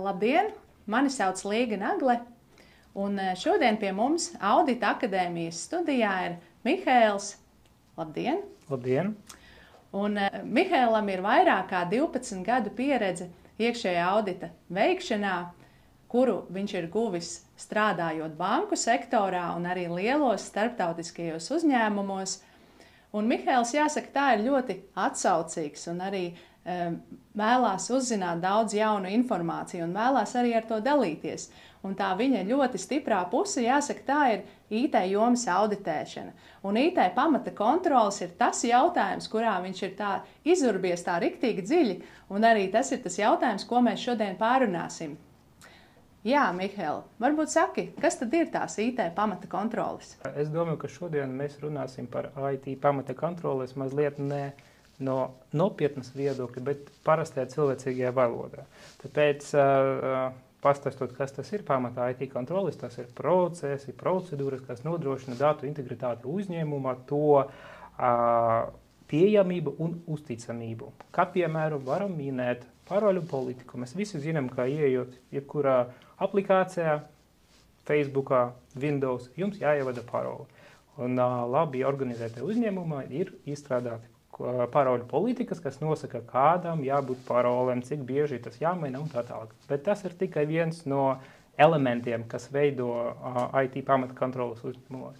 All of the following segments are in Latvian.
Labdien! Mani sauc Līga Nagle, un šodien pie mums Audita akadēmijas studijā ir Mihēls. Labdien! Labdien! Un Mihēlam ir vairāk kā 12 gadu pieredze iekšējā audita veikšanā, kuru viņš ir guvis strādājot banku sektorā un arī lielos starptautiskajos uzņēmumos. Un Mihēls, jāsaka, tā ir ļoti atsaucīgs un arī vēlās uzzināt daudz jaunu informāciju un vēlās arī ar to dalīties. Un tā viņa ļoti stiprā puse, jāsaka, tā ir IT jomas auditēšana. Un IT pamata kontrols ir tas jautājums, kurā viņš ir tā izurbies tā riktīgi dziļi, un arī tas ir tas jautājums, ko mēs šodien pārunāsim. Jā, Mihēl, varbūt saki, kas tad ir tās IT pamata kontroles? Es domāju, ka šodien mēs runāsim par IT pamata kontroles mazliet ne no nopietnas viedokļa, bet parastajā cilvēcīgajā valodā. Tāpēc, pastāstot, kas tas ir pamatā IT kontroles, tas ir procesi, procedūras, kas nodrošina datu integritāti uzņēmumā, to pieejamību un uzticamību. Kā piemēram varam minēt paroļu politiku. Mēs visi zinām, ka ieejot jebkurā aplikācijā, Facebookā, Windows, jums jāievada paroli. Un labi organizētā uzņēmumā ir izstrādāti paroļu politikas, kas nosaka, kādam jābūt parolēm, cik bieži tas jāmaina un tā tālāk. Bet tas ir tikai viens no elementiem, kas veido IT pamata kontrolas uzņēmumos.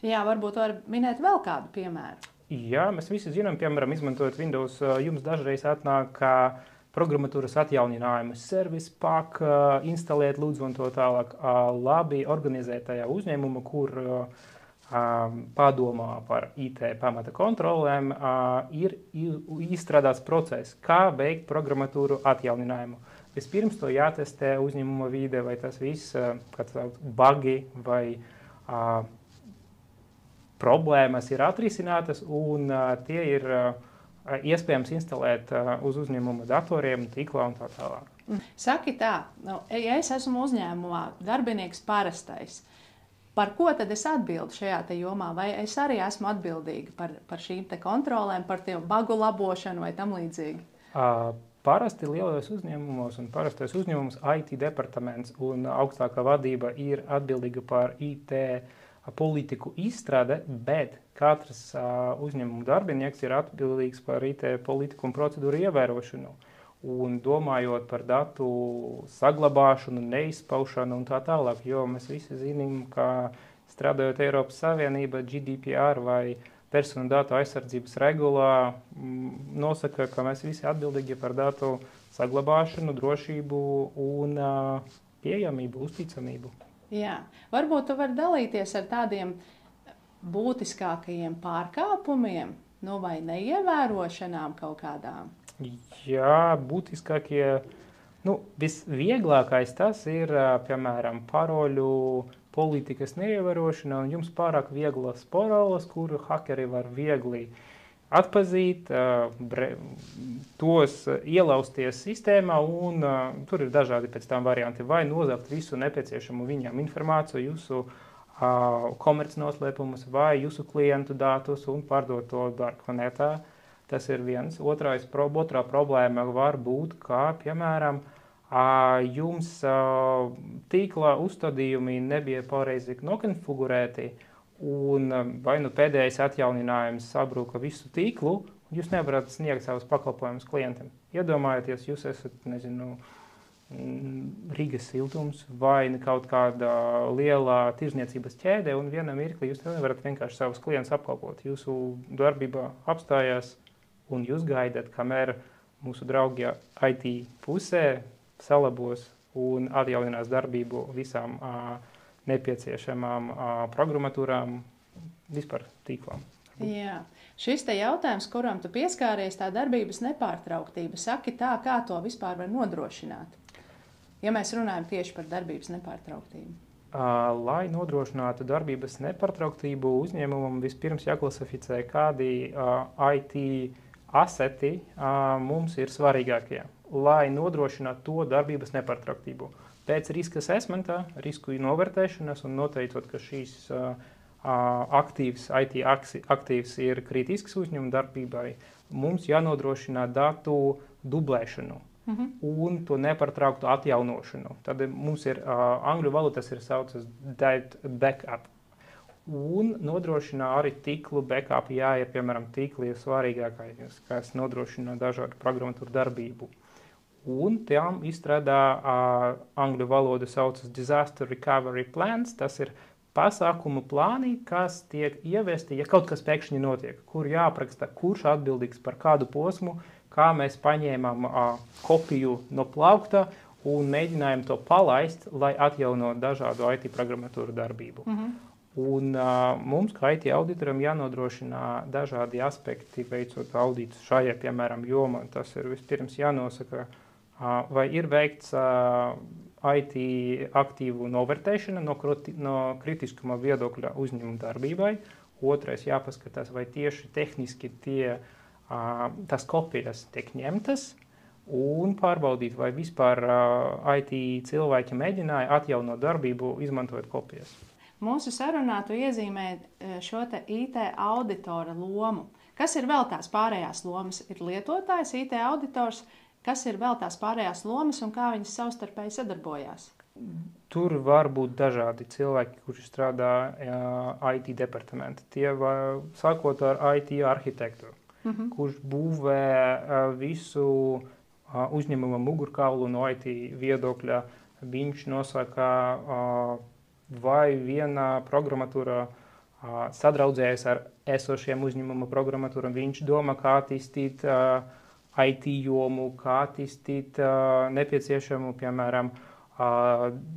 Jā, varbūt var minēt vēl kādu piemēru. Jā, mēs visi zinām, piemēram, izmantojot Windows, jums dažreiz atnāk programmatūras atjauninājumus, service pack, instalēt lūdzu un to tālāk. Labi organizētajā uzņēmuma, kur padomā par IT pamata kontrolēm, ir izstrādāts process, kā veikt programmatūru atjauninājumu. Vispirms to jātestē uzņēmuma vide, vai tas viss, bugi vai problēmas ir atrisinātas, un tie ir iespējams instalēt uz uzņēmuma datoriem, tīklā un tā tālāk. Saki tā, ja es esmu uzņēmumā darbinieks parastais, par ko tad es atbildu šajā te jomā? Vai es arī esmu atbildīga par šīm te kontrolēm, par tiem bagu labošanu vai tam līdzīgi? Parasti lielajos uzņēmumos un parastais uzņēmums IT departaments un augstākā vadība ir atbildīga par IT politiku izstrāde, bet katrs uzņēmuma darbinieks ir atbildīgs par IT politiku un procedūru ievērošanu. Un domājot par datu saglabāšanu, neizpaušanu un tā tālāk, jo mēs visi zinām, ka strādājot Eiropas Savienība, GDPR vai personu datu aizsardzības regulā nosaka, ka mēs visi atbildīgi par datu saglabāšanu, drošību un pieejamību, uzticamību. Jā. Varbūt tu vari dalīties ar tādiem būtiskākajiem pārkāpumiem, vai neievērošanām kaut kādām? Jā, būtiskākie, visvieglākais tas ir, piemēram, paroļu politikas neievērošana, un jums pārāk vieglas paroles, kuru hakeri var viegli atpazīt, tos ielausties sistēmā, un tur ir dažādi pēc tam varianti, vai nozagt visu nepieciešamu viņam informāciju, jūsu komercnoslēpumus vai jūsu klientu datus un pārdot to darknetā. Tas ir viens. Otrā problēma var būt, kā, piemēram, jums tīkla uzstādījumi nebija pareizi nokonfigurēti, un vai pēdējais atjauninājums sabruka visu tīklu, jūs nevarat sniegt savus pakalpojumus klientiem. Iedomājieties, jūs esat, Rīgas siltums vai kaut kāda liela tirzniecības ķēde, un vienā mirklī jūs nevarat vienkārši savus klientus apkalpot. Jūsu darbība apstājās, un jūs gaidat, kamēr mūsu draugi IT pusē salabos un atjauninās darbību visām nepieciešamām programmatūrām, vispār tīklām. Jā. Šis te jautājums, kuram tu pieskāries, tā darbības nepārtrauktība, saki tā, kā to vispār var nodrošināt, ja mēs runājam tieši par darbības nepārtrauktību? Lai nodrošinātu darbības nepārtrauktību, uzņēmumam vispirms jāklasificē, kādi IT aseti mums ir svarīgākie, lai nodrošinātu to darbības nepārtrauktību. Pēc riska assessmenta, risku novērtēšanas un noteicot, ka šīs IT aktīvs ir kritisks uzņēmuma darbībai, mums jānodrošina datu dublēšanu. un to nepārtrauktu atjaunošanu. Tad mums ir angļu valodā tas ir saucas data backup. Un nodrošina arī tīklu backup, ja ir, piemēram, tīkli ir svarīgākais, kas nodrošina dažādu programmatūru darbību. Un tām izstrādā angļu valoda saucas disaster recovery plans, tas ir pasākumu plāni, kas tiek ievesti, ja kaut kas pēkšņi notiek, kur jāapraksta, kurš atbildīgs par kādu posmu, kā mēs paņēmām kopiju no plaukta un mēģinājām to palaist, lai atjaunot dažādu IT programmatūru darbību. Un mums, kā IT auditoram, jānodrošina dažādi aspekti, veicot auditus šajā, piemēram, jomā. Tas ir vispirms jānosaka, vai ir veikts IT aktīvu novērtēšana no kritiskuma viedokļa uzņēmuma darbībai. Otrais jāpaskatās, vai tieši tehniski tas kopijas tiek ņemtas un pārbaudīt, vai vispār IT cilvēki mēģināja atjaunot darbību, izmantojot kopijas. Mūsu sarunā tu iezīmē šo te IT auditora lomu. Kas ir vēl tās pārējās lomas? Ir lietotājs, IT auditors, kas ir vēl tās pārējās lomas un kā viņas savstarpēji sadarbojās? Tur var būt dažādi cilvēki, kuri strādā IT departamenti. Tie var, sākot ar IT arhitektu, kurš būvē visu uzņēmuma mugurkaulu no IT viedokļa. Viņš nosaka, vai viena programmatūra sadraudzējas ar esošiem uzņēmuma programmatūram. Viņš domā, kā attīstīt IT jomu, kā attīstīt nepieciešamu, piemēram,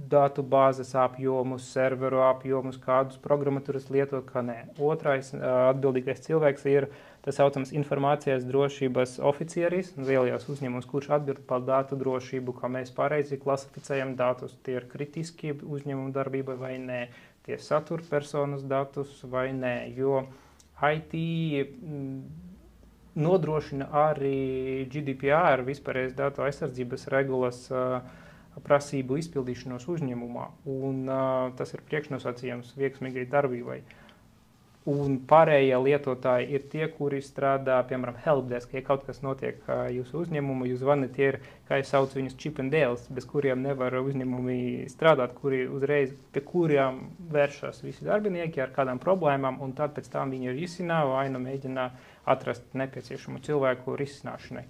datu bāzes apjomus, serveru apjomus, kādus programmatūras lietot, kā nē. Otrais atbildīgais cilvēks ir tas saucams informācijas drošības oficieris, lielajos uzņēmums, kurš atbild par datu drošību, kā mēs pareizi klasificējam datus, tie ir kritiski uzņēmuma darbība vai nē, tie satur personas datus vai nē, jo IT nodrošina arī GDPR, vispārējais datu aizsardzības regulas prasību izpildīšanos uzņēmumā, un tas ir priekšnosacījums veiksmīgai darbībai. Un pārējie lietotāji ir tie, kuri strādā, piemēram, helpdesk, ja kaut kas notiek jūsu uzņēmumu, jūs zvanat, tie ir, kā es saucu viņus, chip and dales, bez kuriem nevar uzņēmumi strādāt, kuri uzreiz, pie kuriem vēršas visi darbinieki ar kādām problēmām, un tad pēc tam viņi risina vai nu mēģina atrast nepieciešamu cilvēku risināšanai.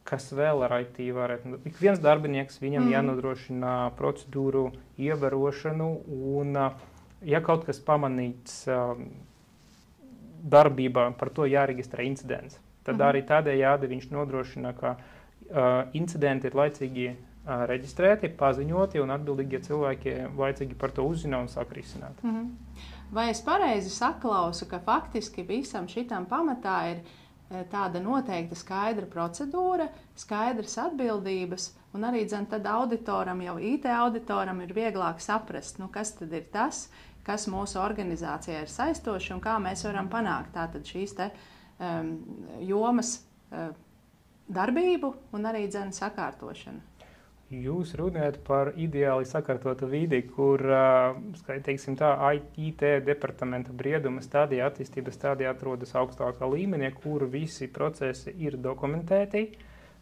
Kas vēl ar IT varētu? Ik viens darbinieks, viņam jānodrošina procedūru ievērošanu, un ja kaut kas pamanīts darbībā, par to jāreģistrē incidents. Tad arī tādējādi viņš nodrošina, ka incidenti ir laicīgi reģistrēti, paziņoti, un atbildīgie cilvēki laicīgi par to uzzina un sāk risināt. Vai es pareizi saklausu, ka faktiski visam šitam pamatā ir tāda noteikta skaidra procedūra, skaidras atbildības, un arī tad auditoram, jau IT auditoram ir vieglāk saprast, kas tad ir tas, kas mūsu organizācijā ir saistoši un kā mēs varam panākt tātad šīs jomas darbību un arī sakārtošanu. Jūs runājat par ideāli sakārtotu vidi, kur, teiksim tā, IT departamenta brieduma stadija, attīstības stadija atrodas augstākā līmenī, kur visi procesi ir dokumentēti,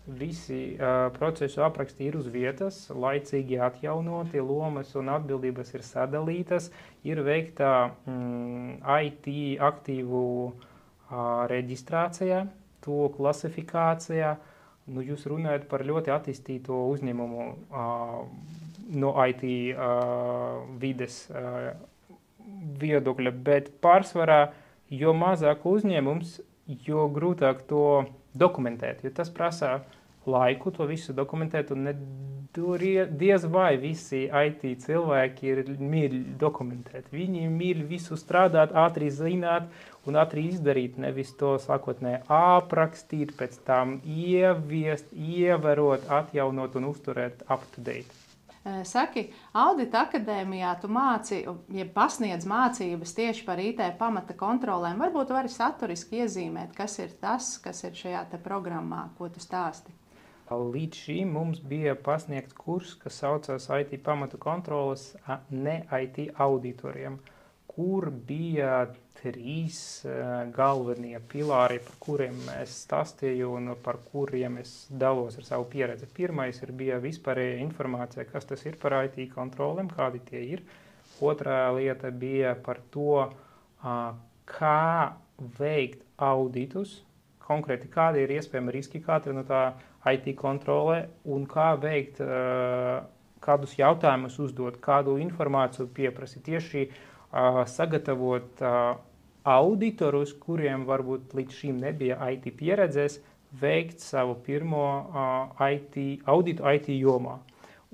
visi procesu apraksti ir uz vietas, laicīgi atjaunoti, lomas un atbildības ir sadalītas, ir veikta IT aktīvu reģistrācijā, to klasifikācijā. Jūs runājat par ļoti attīstīto uzņēmumu no IT vides viedokļa, bet pārsvarā, jo mazāk uzņēmums, jo grūtāk to dokumentēt, jo tas prasa laiku to visu dokumentēt, un diez vai visi IT cilvēki ir mīļi dokumentēt. Viņi mīļ visu strādāt, ātri zināt un ātri izdarīt, nevis to sākotnēji aprakstīt, pēc tam ieviest, ievērot, atjaunot un uzturēt up to date. Saki, Audita akadēmijā tu māci, ja pasniedz mācības tieši par IT pamata kontrolēm. Varbūt vari saturiski iezīmēt, kas ir tas, kas ir šajā te programmā, ko tu stāsti? Līdz šim mums bija pasniegts kurs, kas saucās IT pamatu kontroles ne IT auditoriem, kur bija trīs galvenie pilāri, par kuriem es stāstīju un par kuriem es dalos ar savu pieredzi. Pirmais bija vispārēja informācija, kas tas ir par IT kontrolēm, kādi tie ir. Otrā lieta bija par to, kā veikt auditus, konkrēti kādi ir iespējami riski katra no tā IT kontrolē un kā veikt, kādus jautājumus uzdot, kādu informāciju pieprasīt. Tieši sagatavot auditorus, kuriem varbūt līdz šim nebija IT pieredzes, veikt savu pirmo auditu IT jomā.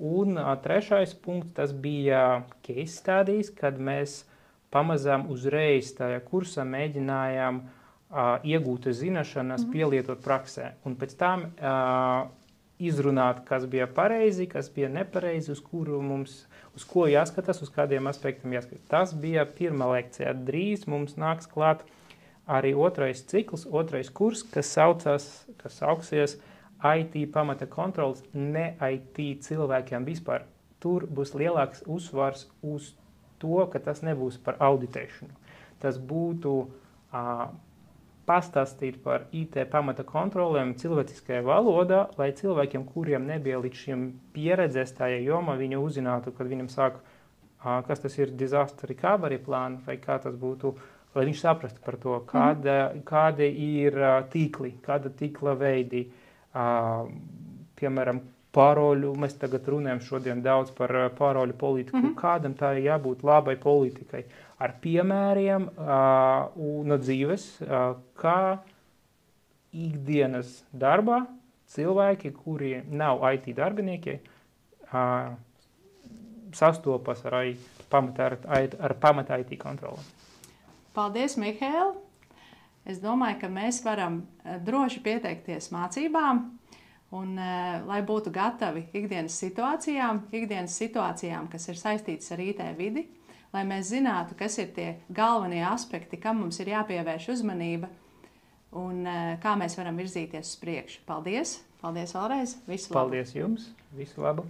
Un trešais punkts, tas bija case studies, kad mēs pamazām uzreiz tajā kursā mēģinājām iegūtas zināšanas pielietot praksē. Un pēc tam izrunāt, kas bija pareizi, kas bija nepareizi, uz ko jāskatās, uz kādiem aspektiem jāskatās. Tas bija pirmā lekcija. Drīz mums nāks klāt arī otrais cikls, otrais kurs, kas sauksies IT pamata kontrols ne IT cilvēkiem vispār. Tur būs lielāks uzsvars uz to, ka tas nebūs par auditēšanu. Tas būtu pastāstīt par IT pamata kontrolēm cilvēciskajā valodā, lai cilvēkiem, kuriem nebija līdz šim pieredzes tajā jomā, viņi uzzinātu, kad viņam saka, kas tas ir disaster recovery plan, vai kā tas būtu, lai viņš saprastu par to, kādi ir tīkli, kāda tīkla veidi, piemēram, pāroļu, mēs tagad runājam šodien daudz par pāroļu politiku, kādam tā ir jābūt labai politikai. Ar piemēriem no dzīves, kā ikdienas darbā cilvēki, kuri nav IT darbinieki, sastopas ar pamata IT kontroli. Paldies, Mihail! Es domāju, ka mēs varam droši pieteikties mācībām, un lai būtu gatavi ikdienas situācijām, kas ir saistītas ar IT vidi, lai mēs zinātu, kas ir tie galvenie aspekti, kam mums ir jāpievērš uzmanība un kā mēs varam virzīties uz priekšu. Paldies! Paldies vēlreiz! Visu labu! Paldies jums! Visu labu!